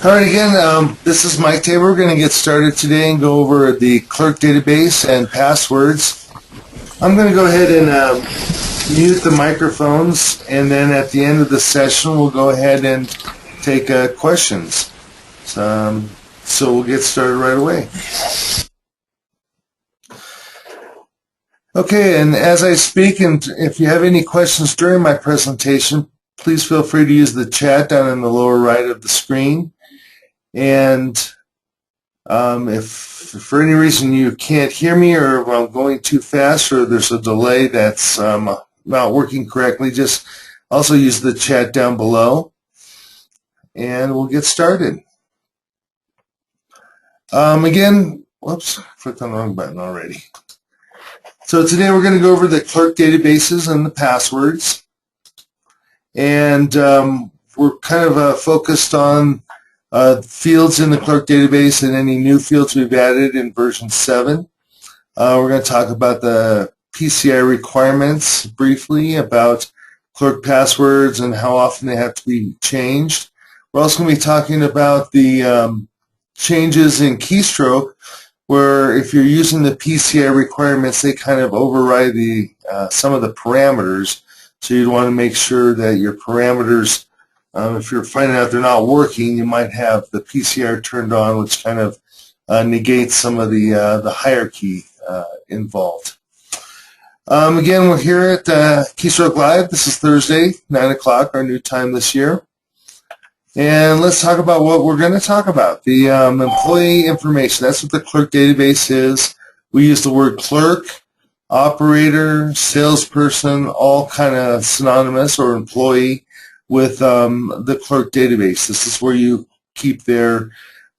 All right, again, this is Mike Tabor. We're going to get started today and go over the Clerk Database and passwords. I'm going to go ahead and mute the microphones, and then at the end of the session, we'll go ahead and take questions. So we'll get started right away. Okay, and as I speak, and if you have any questions during my presentation, please feel free to use the chat down in the lower right of the screen. And if for any reason you can't hear me, or if I'm going too fast, or there's a delay that's not working correctly, just also use the chat down below, and we'll get started. Again, whoops, clicked on the wrong button already. So today we're going to go over the clerk databases and the passwords, and we're kind of focused on fields in the clerk database and any new fields we've added in version 7. We're going to talk about the Pci requirements briefly, about clerk passwords and how often they have to be changed. We're also going to be talking about the changes in Keystroke, where if you're using the Pci requirements, they kind of override some of the parameters. So you'd want to make sure that your parameters, if you're finding out they're not working, you might have the PCR turned on, which kind of negates some of the hierarchy involved. Again, we're here at Keystroke Live. This is Thursday, 9 o'clock, our new time this year. And let's talk about what we're going to talk about, the employee information. That's what the clerk database is. We use the word clerk, operator, salesperson, all kind of synonymous, or employee, with the clerk database. This is where you keep their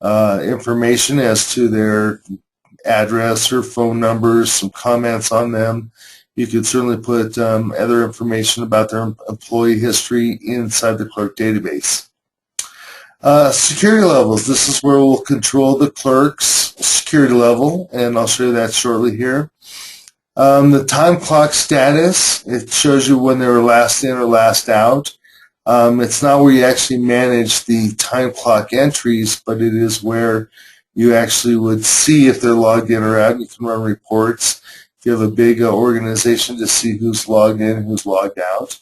information as to their address or phone numbers, some comments on them. You could certainly put other information about their employee history inside the clerk database. Security levels. This is where we'll control the clerk's security level, and I'll show you that shortly here. The time clock status, it shows you when they were last in or last out. It's not where you actually manage the time clock entries, but it is where you actually would see if they're logged in or out. You can run reports if you have a big organization to see who's logged in and who's logged out.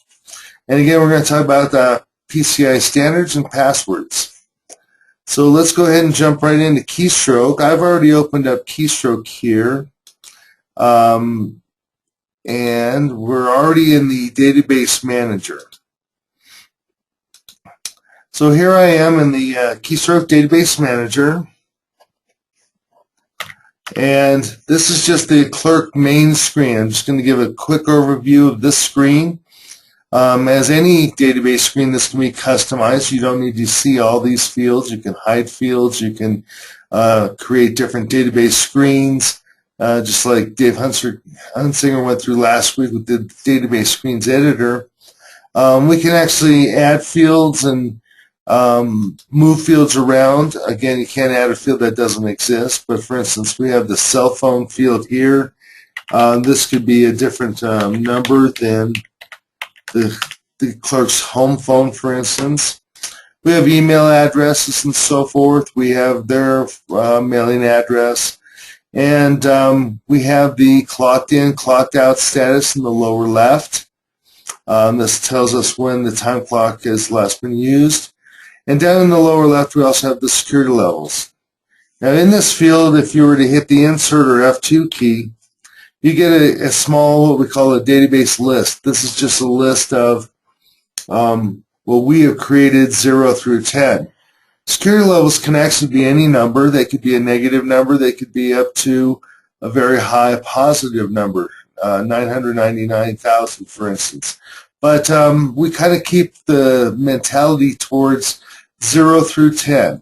And again, we're going to talk about the PCI standards and passwords. So let's go ahead and jump right into Keystroke. I've already opened up Keystroke here. And we're already in the database manager. So here I am in the Keystroke database manager, and this is just the clerk main screen. I'm just going to give a quick overview of this screen. As any database screen, this can be customized. You don't need to see all these fields. You can hide fields. You can create different database screens. Just like Dave Hunsinger went through last week with the database screens editor. We can actually add fields and move fields around. Again, you can't add a field that doesn't exist, but for instance, we have the cell phone field here. This could be a different number than the clerk's home phone, for instance. We have email addresses and so forth. We have their mailing address. And we have the clocked in, clocked out status in the lower left. This tells us when the time clock has last been used. And down in the lower left, we also have the security levels. Now in this field, if you were to hit the insert or F2 key, you get a small, what we call a database list. This is just a list of what we have created 0 through 10. Security levels can actually be any number. They could be a negative number. They could be up to a very high positive number, 999,000, for instance. But we kind of keep the mentality towards 0 through 10.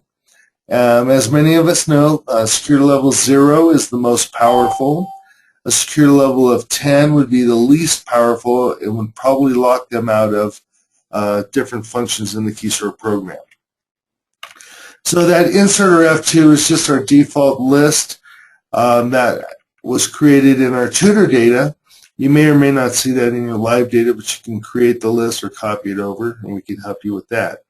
As many of us know, security level 0 is the most powerful. A security level of 10 would be the least powerful. It would probably lock them out of different functions in the Keystroke program. So that insert or F2 is just our default list that was created in our tutor data. You may or may not see that in your live data, but you can create the list or copy it over, and we can help you with that.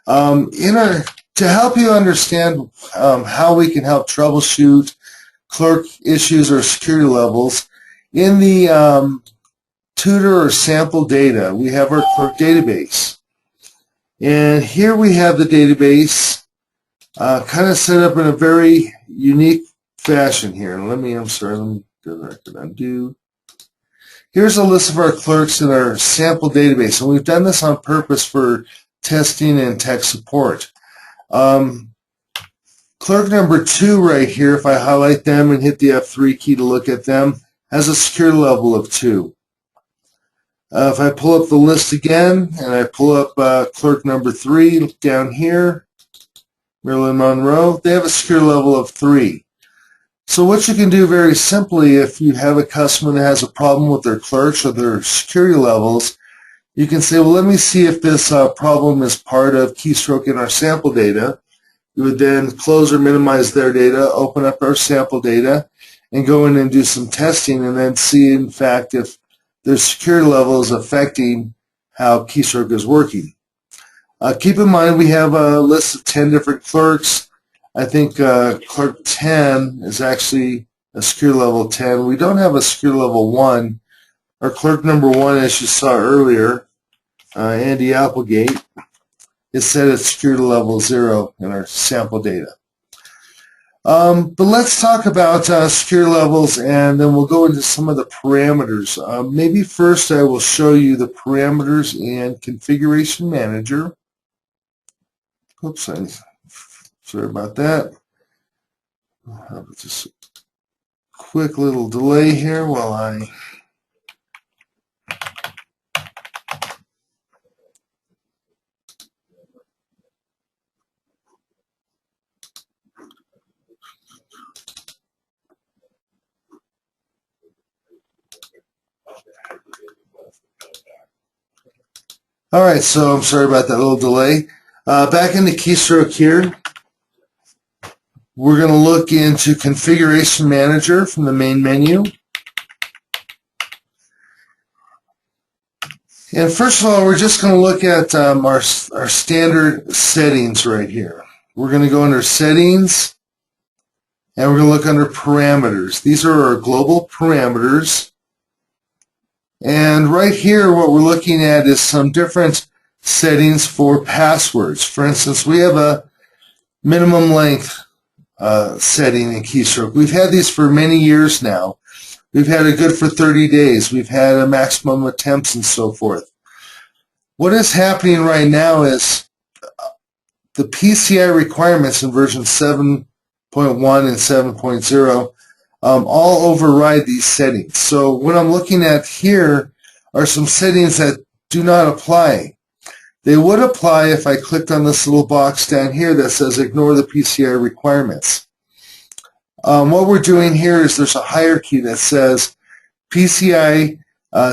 In our To help you understand how we can help troubleshoot clerk issues or security levels, in the tutor or sample data, we have our clerk database. And here we have the database kind of set up in a very unique fashion here. Let me go back to undo. Here's a list of our clerks in our sample database, and we've done this on purpose for testing and tech support. Clerk number 2 right here, if I highlight them and hit the F3 key to look at them, has a security level of 2. If I pull up the list again and I pull up clerk number 3 down here, Marilyn Monroe, they have a security level of 3. So what you can do very simply, if you have a customer that has a problem with their clerks or their security levels, you can say, well, let me see if this problem is part of Keystroke in our sample data. You would then close or minimize their data, open up our sample data, and go in and do some testing, and then see, in fact, if their security level is affecting how Keystroke is working. Keep in mind we have a list of 10 different clerks. I think clerk 10 is actually a security level 10. We don't have a security level 1. Our clerk number 1, as you saw earlier, Andy Applegate, is set at security level 0 in our sample data. But let's talk about security levels, and then we'll go into some of the parameters. Maybe first I will show you the parameters in Configuration Manager. Oops, sorry about that. I'll have just a quick little delay here while I All right, so I'm sorry about that little delay. Back into Keystroke here, we're going to look into Configuration Manager from the main menu. And first of all, we're just going to look at our standard settings right here. We're going to go under Settings, and we're going to look under Parameters. These are our global parameters. And right here, what we're looking at is some different settings for passwords. For instance, we have a minimum length setting in Keystroke. We've had these for many years now. We've had it good for 30 days. We've had a maximum attempts and so forth. What is happening right now is the PCI requirements in version 7.1 and 7.0 all override these settings. So what I'm looking at here are some settings that do not apply. They would apply if I clicked on this little box down here that says ignore the PCI requirements. What we're doing here is there's a hierarchy that says PCI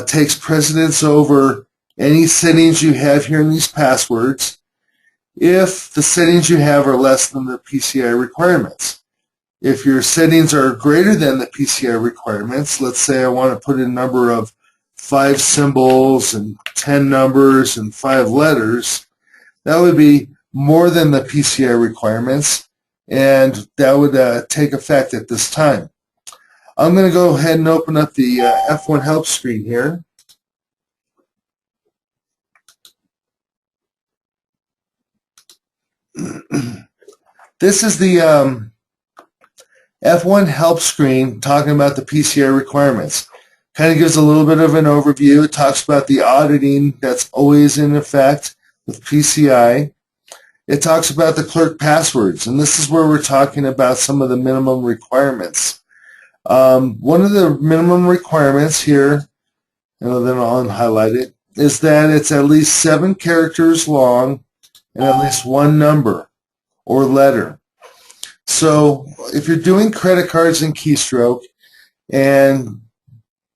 takes precedence over any settings you have here in these passwords if the settings you have are less than the PCI requirements. If your settings are greater than the PCI requirements, let's say I want to put in a number of 5 symbols and 10 numbers and 5 letters, that would be more than the PCI requirements, and that would take effect at this time. I'm going to go ahead and open up the F1 help screen here. This is the F1 help screen talking about the PCI requirements. Kind of gives a little bit of an overview. It talks about the auditing that's always in effect with PCI. It talks about the clerk passwords, and this is where we're talking about some of the minimum requirements. One of the minimum requirements here, and then I'll highlight it, is that it's at least 7 characters long and at least 1 number or letter. So if you're doing credit cards in Keystroke and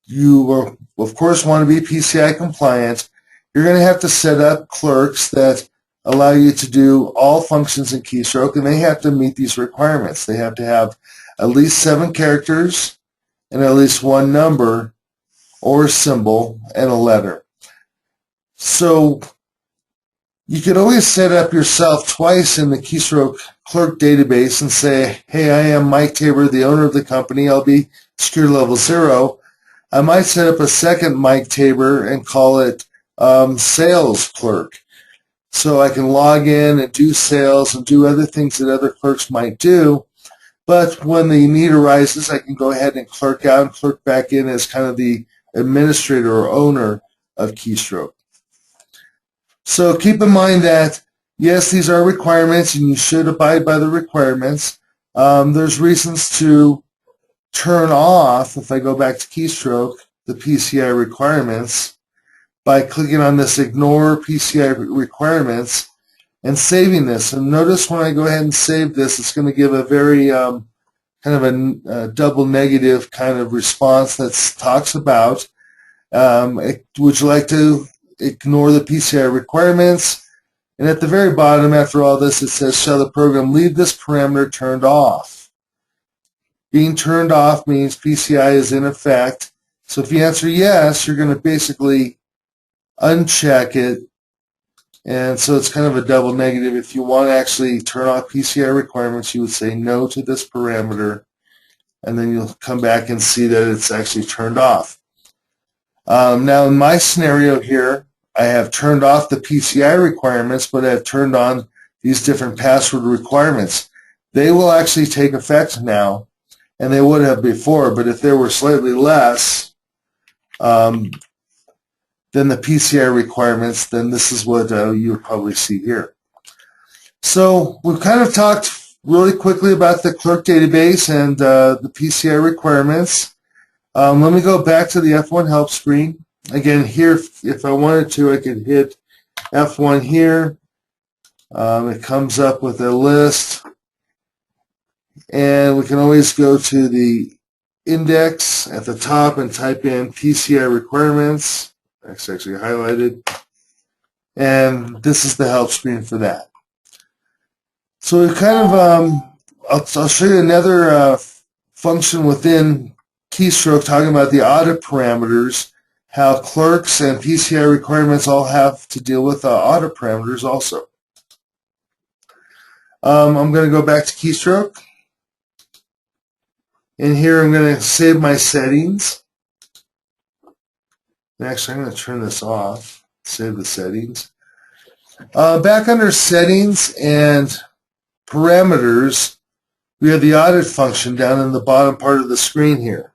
you, of course, want to be PCI compliant, you're going to have to set up clerks that allow you to do all functions in Keystroke, and they have to meet these requirements. They have to have at least 7 characters and at least 1 number or symbol and a letter. So You could always set up yourself twice in the Keystroke Clerk Database and say, hey, I am Mike Tabor, the owner of the company. I'll be security level 0. I might set up a second Mike Tabor and call it Sales Clerk. So I can log in and do sales and do other things that other clerks might do. But when the need arises, I can go ahead and clerk out and clerk back in as kind of the administrator or owner of Keystroke. So keep in mind that, yes, these are requirements and you should abide by the requirements. There's reasons to turn off, if I go back to Keystroke, the PCI requirements by clicking on this Ignore PCI Requirements and saving this. And notice when I go ahead and save this, it's going to give a very kind of a double negative kind of response that talks about, would you like to ignore the PCI requirements? And at the very bottom, after all this, it says, shall the program leave this parameter turned off? Being turned off means PCI is in effect. So if you answer yes, you're going to basically uncheck it. And so it's kind of a double negative. If you want to actually turn off PCI requirements, you would say no to this parameter, and then you'll come back and see that it's actually turned off. Now in my scenario here, I have turned off the PCI requirements, but I've turned on these different password requirements. They will actually take effect now, and they would have before, but if they were slightly less than the PCI requirements, then this is what you would probably see here. So we've kind of talked really quickly about the Clerk Database and the PCI requirements. Let me go back to the F1 help screen. Again, here, if I wanted to, I could hit F1 here. It comes up with a list. And we can always go to the index at the top and type in PCI requirements. That's actually highlighted. And this is the help screen for that. So we kind of, I'll show you another function within Keystroke talking about the audit parameters, how clerks and PCI requirements all have to deal with audit parameters also. I'm going to go back to Keystroke. And here I'm going to save my settings. Actually, I'm going to turn this off, save the settings. Back under settings and parameters, we have the audit function down in the bottom part of the screen here.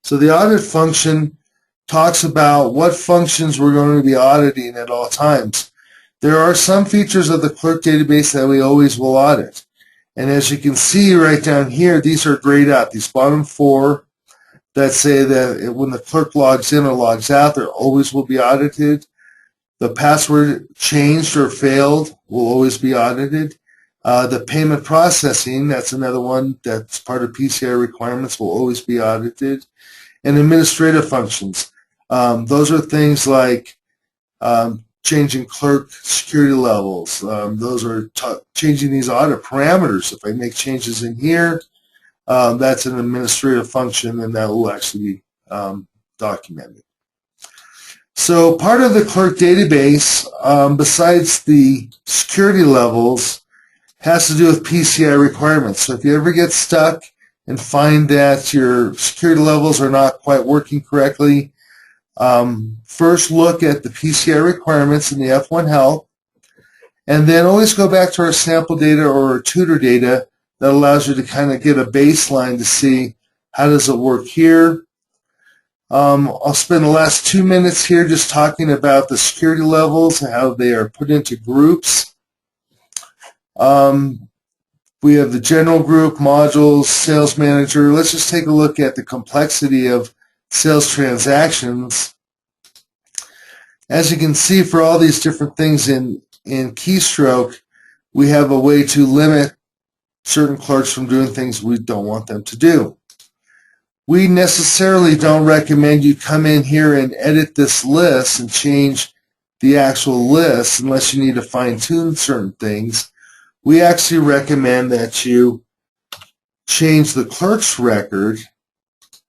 So the audit function talks about what functions we're going to be auditing at all times. There are some features of the Clerk Database that we always will audit. And as you can see right down here, these are grayed out. These bottom four that say that when the clerk logs in or logs out, there always will be audited. The password changed or failed will always be audited. The payment processing, that's another one that's part of PCI requirements, will always be audited. And administrative functions. Those are things like changing clerk security levels. Those are changing these audit parameters. If I make changes in here, that's an administrative function, and that will actually be documented. So part of the Clerk Database, besides the security levels, has to do with PCI requirements. So if you ever get stuck and find that your security levels are not quite working correctly, first look at the PCI requirements in the F1 help, and then always go back to our sample data or our tutor data that allows you to kind of get a baseline to see how does it work here. I'll spend the last 2 minutes here just talking about the security levels and how they are put into groups. We have the general group, modules, sales manager. Let's just take a look at the complexity of sales transactions. As you can see, for all these different things in Keystroke, we have a way to limit certain clerks from doing things we don't want them to do. We necessarily don't recommend you come in here and edit this list and change the actual list unless you need to fine-tune certain things. We actually recommend that you change the clerk's record.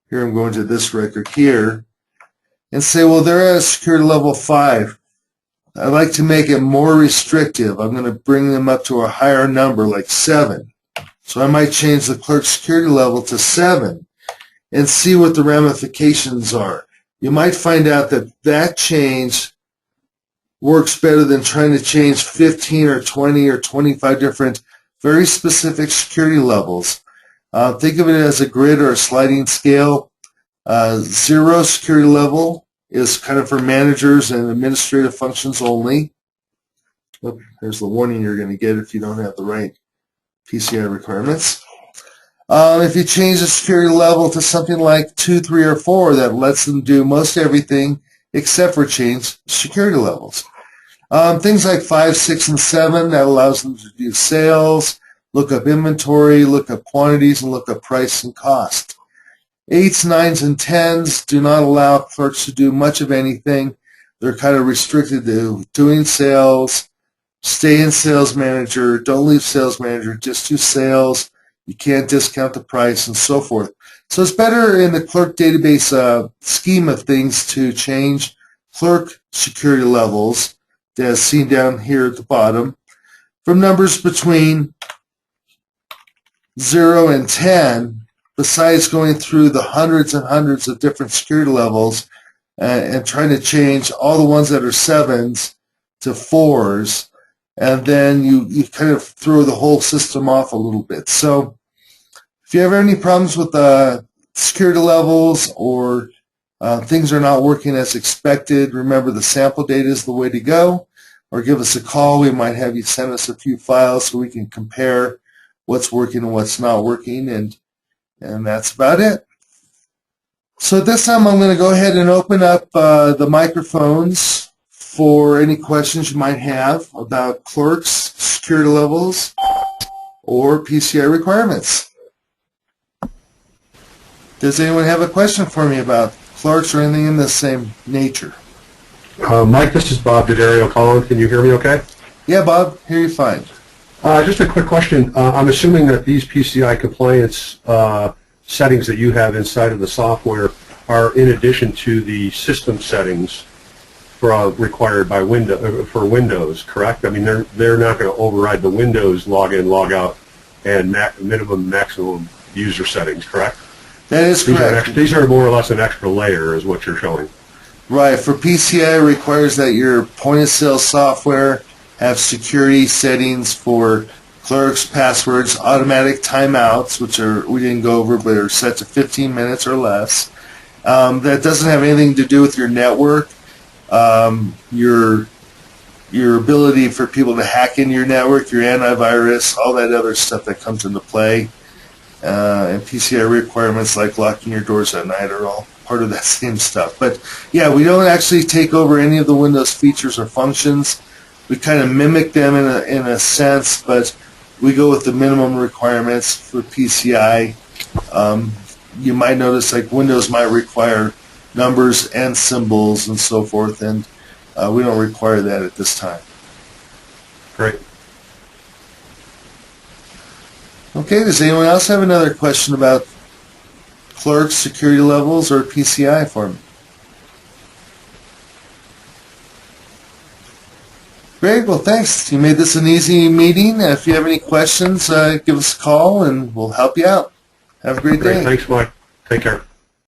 Here I'm going to this record here and say, well, they're at security level 5. I'd like to make it more restrictive. I'm going to bring them up to a higher number, like 7. So I might change the clerk security level to 7 and see what the ramifications are. You might find out that that change works better than trying to change 15 or 20 or 25 different very specific security levels. Think of it as a grid or a sliding scale. 0 security level is kind of for managers and administrative functions only. Oh, there's the warning you're going to get if you don't have the right PCI requirements. If you change the security level to something like 2, 3, or 4, that lets them do most everything except for change security levels. Things like 5, 6, and 7, that allows them to do sales, look up inventory, look up quantities, and look up price and cost. 8s, 9s, and 10s do not allow clerks to do much of anything. They're kind of restricted to doing sales, stay in sales manager, don't leave sales manager, just do sales. You can't discount the price and so forth. So it's better in the clerk database scheme of things to change clerk security levels, as seen down here at the bottom, from numbers between 0 and 10, besides going through the hundreds and hundreds of different security levels and trying to change all the ones that are 7s to 4s, and then you kind of throw the whole system off a little bit. So if you have any problems with the security levels or things are not working as expected, remember the sample data is the way to go, or give us a call. We might have you send us a few files so we can compare what's working and what's not working, and that's about it. So at this time I'm going to go ahead and open up the microphones for any questions you might have about clerks, security levels, or PCI requirements. Does anyone have a question for me about clerks or anything in the same nature? Mike, this is Bob D'Addario calling. Can you hear me okay? Yeah, Bob, hear you fine. Just a quick question. I'm assuming that these PCI compliance settings that you have inside of the software are in addition to the system settings required by for Windows, correct? I mean, they're not going to override the Windows login, logout, and minimum, maximum user settings, correct? That is correct. These are more or less an extra layer, is what you're showing. Right. For PCI, it requires that your point-of-sale software have security settings for clerks, passwords, automatic timeouts, which we didn't go over, but are set to 15 minutes or less. That doesn't have anything to do with your network. Your ability for people to hack into your network, your antivirus, all that other stuff that comes into play. And PCI requirements like locking your doors at night are all part of that same stuff. But yeah, we don't actually take over any of the Windows features or functions. We kind of mimic them in a sense, but we go with the minimum requirements for PCI. You might notice like Windows might require numbers and symbols and so forth, and we don't require that at this time. Great. Okay, does anyone else have another question about clerks, security levels, or PCI for me? Great, well thanks. You made this an easy meeting. If you have any questions, give us a call and we'll help you out. Have a great day. Thanks, Mike. Take care.